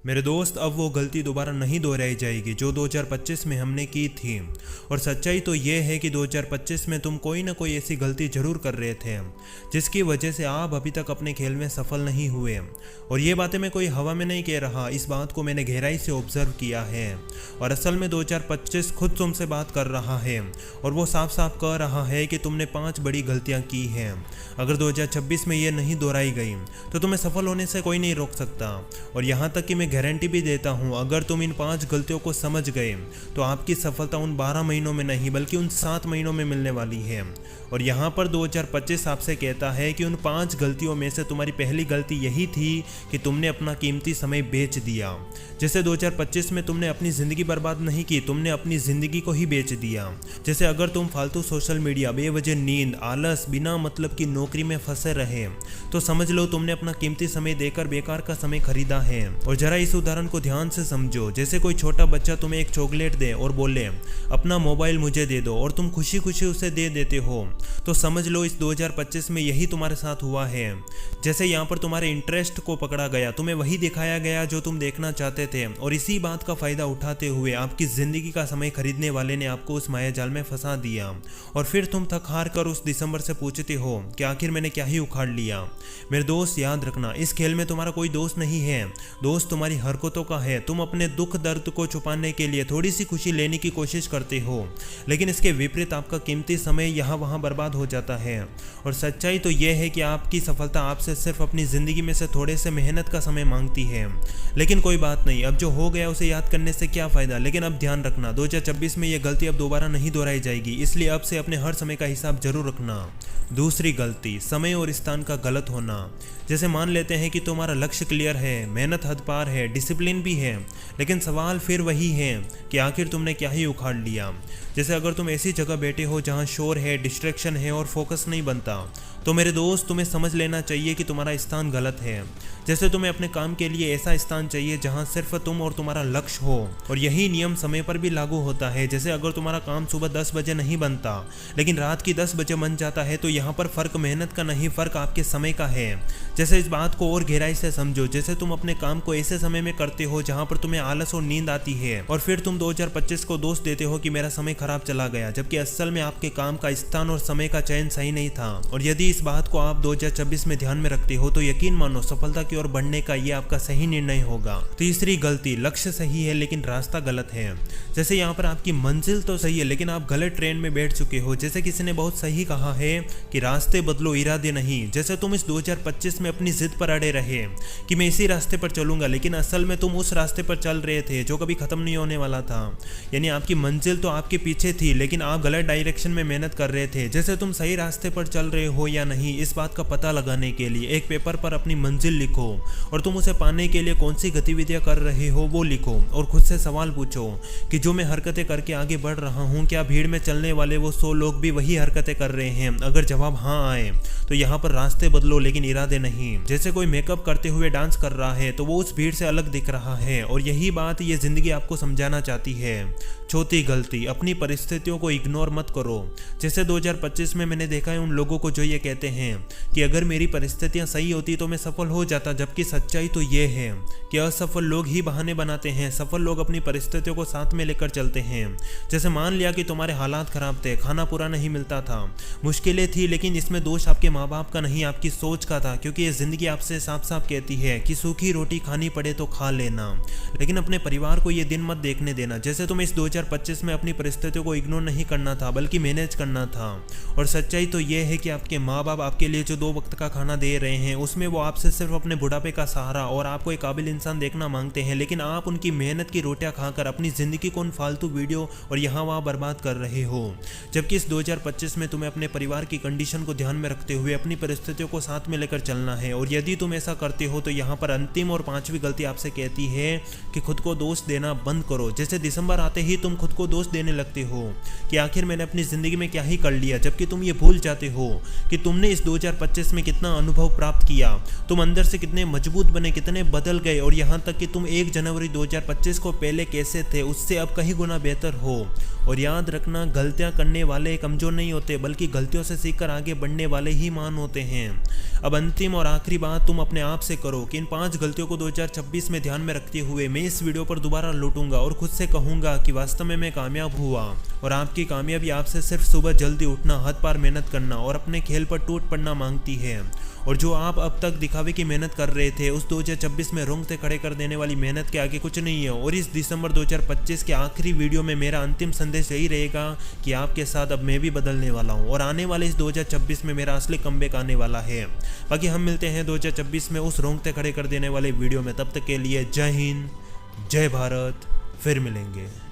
मेरे दोस्त, अब वो गलती दोबारा नहीं दोहराई जाएगी जो 2025 में हमने की थी। और सच्चाई तो ये है कि 2025 में तुम कोई ना कोई ऐसी गलती जरूर कर रहे थे जिसकी वजह से आप अभी तक अपने खेल में सफल नहीं हुए। और ये बातें मैं कोई हवा में नहीं कह रहा, इस बात को मैंने गहराई से ऑब्जर्व किया है। और असल में 2025 खुद तुमसे बात कर रहा है और वो साफ साफ कह रहा है कि तुमने 5 बड़ी गलतियां की हैं। अगर 2026 में ये नहीं दोहराई गई तो तुम्हें सफल होने से कोई नहीं रोक सकता। और यहाँ तक कि मैं गारंटी भी देता हूँ, अगर तुम इन 5 गलतियों को समझ गए तो आपकी सफलता उन 12 महीनों में नहीं बल्कि उन 7 महीनों में मिलने वाली है। और यहाँ पर 2025 आपसे कहता है कि उन 5 गलतियों में से तुम्हारी पहली गलती यही थी कि तुमने अपना कीमती समय बेच दिया। जैसे 2025 में तुमने अपनी ज़िंदगी बर्बाद नहीं की, तुमने अपनी ज़िंदगी को ही बेच दिया। जैसे अगर तुम फालतू सोशल मीडिया, बेवजह नींद, आलस, बिना मतलब की नौकरी में फंसे रहे तो समझ लो तुमने अपना कीमती समय देकर बेकार का समय खरीदा है। और जरा इस उदाहरण को ध्यान से समझो। जैसे कोई छोटा बच्चा तुम्हें एक चॉकलेट दे और बोले अपना मोबाइल मुझे दे दो और तुम खुशी खुशी उसे दे देते हो, तो समझ लो इस 2025 में यही तुम्हारे साथ हुआ है। जैसे यहाँ पर तुम्हारे इंटरेस्ट को पकड़ा गया, तुम्हें वही दिखाया गया जो तुम देखना चाहते थे और इसी बात का फायदा उठाते हुए आपकी जिंदगी का समय खरीदने वाले ने आपको उस मायाजाल में फंसा दिया। और फिर तुम थक हार कर उस दिसंबर से पूछते हो कि आखिर मैंने क्या ही उखाड़ लिया। मेरे दोस्त, याद रखना, इस खेल में तुम्हारा कोई दोस्त नहीं है, दोस्त तुम्हारी हरकतों का है। तुम अपने दुख दर्द को छुपाने के लिए थोड़ी सी खुशी लेने की कोशिश करते हो, लेकिन इसके विपरीत आपका कीमती समय यहाँ वहाँ बर्बाद हो जाता है। और सच्चाई तो यह है कि आपकी सफलता आपसे सिर्फ अपनी ज़िंदगी में से थोड़े से मेहनत का समय मांगती है। लेकिन कोई बात नहीं, अब जो हो गया उसे याद करने से क्या फ़ायदा। लेकिन अब ध्यान रखना, 2026 में यह गलती अब दोबारा नहीं दोहराई जाएगी, इसलिए अब से अपने हर समय का हिसाब जरूर रखना। दूसरी गलती, समय और स्थान का गलत होना। जैसे मान लेते हैं कि तुम्हारा लक्ष्य क्लियर है, मेहनत हद पार है, डिसिप्लिन भी है, लेकिन सवाल फिर वही है कि आखिर तुमने क्या ही उखाड़ लिया। जैसे अगर तुम ऐसी जगह बैठे हो जहां शोर है, डिस्ट्रैक्शन है और फोकस नहीं बनता, तो मेरे दोस्त तुम्हें समझ लेना चाहिए कि तुम्हारा स्थान गलत है। जैसे तुम्हें अपने काम के लिए ऐसा स्थान चाहिए जहां सिर्फ तुम और तुम्हारा लक्ष्य हो। और यही नियम समय पर भी लागू होता है। जैसे अगर तुम्हारा काम सुबह 10 बजे नहीं बनता लेकिन रात की 10 बजे बन जाता है, तो यहाँ पर फ़र्क मेहनत का नहीं, फ़र्क आपके समय का है। जैसे इस बात को और गहराई से समझो। जैसे तुम अपने काम को ऐसे समय में करते हो जहाँ पर तुम्हें आलस और नींद आती है और फिर तुम 2025 को दोष देते हो कि मेरा समय खराब चला गया, जबकि असल में आपके काम का स्थान और समय का चयन सही नहीं था। और यदि इस बात को आप 2026 में ध्यान में रखते हो तो यकीन मानो सफलता की ओर बढ़ने का ये आपका सही निर्णय होगा। तीसरी गलती, लक्ष्य सही है लेकिन रास्ता गलत है। जैसे यहाँ पर आपकी मंजिल तो सही है लेकिन आप गलत ट्रेन में बैठ चुके हो। जैसे किसी ने बहुत सही कहा है कि रास्ते बदलो, इरादे नहीं। जैसे तुम इस 2025 में अपनी जिद पर अड़े रहे कि मैं इसी रास्ते पर चलूंगा, लेकिन असल में तुम उस रास्ते पर चल रहे थे जो कभी खत्म नहीं होने वाला था। यानी आपकी मंजिल तो आपके पीछे थी लेकिन आप गलत डायरेक्शन में मेहनत कर रहे थे। जैसे तुम सही रास्ते पर चल रहे हो या नहीं, इस बात का पता लगाने के लिए एक पेपर पर अपनी मंजिल लिखो और तुम उसे पाने के लिए कौन सी गतिविधियां कर रहे हो वो लिखो। और खुद से सवाल पूछो कि जो मैं हरकतें करके आगे बढ़ रहा हूँ, क्या भीड़ में चलने वाले वो 100 लोग भी वही हरकतें कर रहे हैं। अगर जवाब हाँ आए तो यहाँ पर रास्ते बदलो लेकिन इरादे नहीं। जैसे कोई मेकअप करते हुए डांस कर रहा है तो वो उस भीड़ से अलग दिख रहा है। और यही बात ये जिंदगी आपको समझाना चाहती है। चौथी गलती, अपनी परिस्थितियों को इग्नोर मत करो। जैसे 2025 में मैंने देखा है उन लोगों को जो ये कहते हैं कि अगर मेरी परिस्थितियां सही होती तो मैं सफल हो जाता, जबकि सच्चाई तो ये है कि असफल लोग ही बहाने बनाते हैं, सफल लोग अपनी परिस्थितियों को साथ में लेकर चलते हैं। जैसे मान लिया कि तुम्हारे हालात खराब थे, खाना पूरा नहीं मिलता था, मुश्किलें थी, लेकिन इसमें दोष आपके माँ बाप का नहीं, आपकी सोच का था। क्योंकि ये जिंदगी आपसे साफ साफ कहती है कि सूखी रोटी खानी पड़े तो खा लेना, लेकिन अपने परिवार को ये दिन मत देखने देना। जैसे तुम्हें इस 2025 में अपनी परिस्थितियों को इग्नोर नहीं करना था बल्कि मैनेज करना था। और सच्चाई तो ये है कि आपके माँ बाप आपके लिए जो 2 वक्त का खाना दे रहे हैं उसमें वो आपसे सिर्फ अपने बुढ़ापे का सहारा और आपको एक काबिल इंसान देखना मांगते हैं, लेकिन आप उनकी मेहनत की रोटियां खाकर अपनी जिंदगी को उन फालतू वीडियो और यहाँ वहाँ बर्बाद कर रहे हो। जबकि इस 2025 में तुम्हें अपने परिवार की कंडीशन को ध्यान में रखते हुए अपनी परिस्थितियों को साथ में लेकर चलना है। और यदि तुम ऐसा करते हो तो यहाँ पर अंतिम और 5वीं गलती आपसे कहती है कि खुद को दोष देना बंद करो। जैसे दिसंबर आते ही तुम खुद को दोष देने लगते हो कि आखिर मैंने अपनी जिंदगी में क्या ही कर लिया, जबकि तुम ये भूल जाते हो कि तुमने इस 2025 में कितना अनुभव प्राप्त किया, तुम अंदर से कितने मजबूत बने, कितने बदल गए। और यहाँ तक कि तुम 1 जनवरी 2025 को पहले कैसे थे उससे अब कहीं गुना बेहतर हो। और याद रखना, गलतियां करने वाले कमज़ोर नहीं होते, बल्कि गलतियों से सीखकर आगे बढ़ने वाले ही महान होते हैं। अब अंतिम और आखिरी बात तुम अपने आप से करो कि इन 5 गलतियों को 2026 में ध्यान में रखते हुए मैं इस वीडियो पर दोबारा लौटूंगा और खुद से कहूँगा कि वास्तव में मैं कामयाब हुआ। और आपकी कामयाबी आपसे सिर्फ सुबह जल्दी उठना, हद पार मेहनत करना और अपने खेल पर टूट पड़ना मांगती है। और जो आप अब तक दिखावे की मेहनत कर रहे थे, उस 2026 में रोंगटे खड़े कर देने वाली मेहनत के आगे कुछ नहीं है। और इस दिसंबर 2025 के आखिरी वीडियो में मेरा अंतिम संदेश यही रहेगा कि आपके साथ अब मैं भी बदलने वाला हूँ और आने वाले इस 2026 में मेरा असली कमबैक आने वाला है। बाकी हम मिलते हैं 2026 में उस रोंगटे खड़े कर देने वाले वीडियो में। तब तक के लिए जय हिंद, जय भारत, फिर मिलेंगे।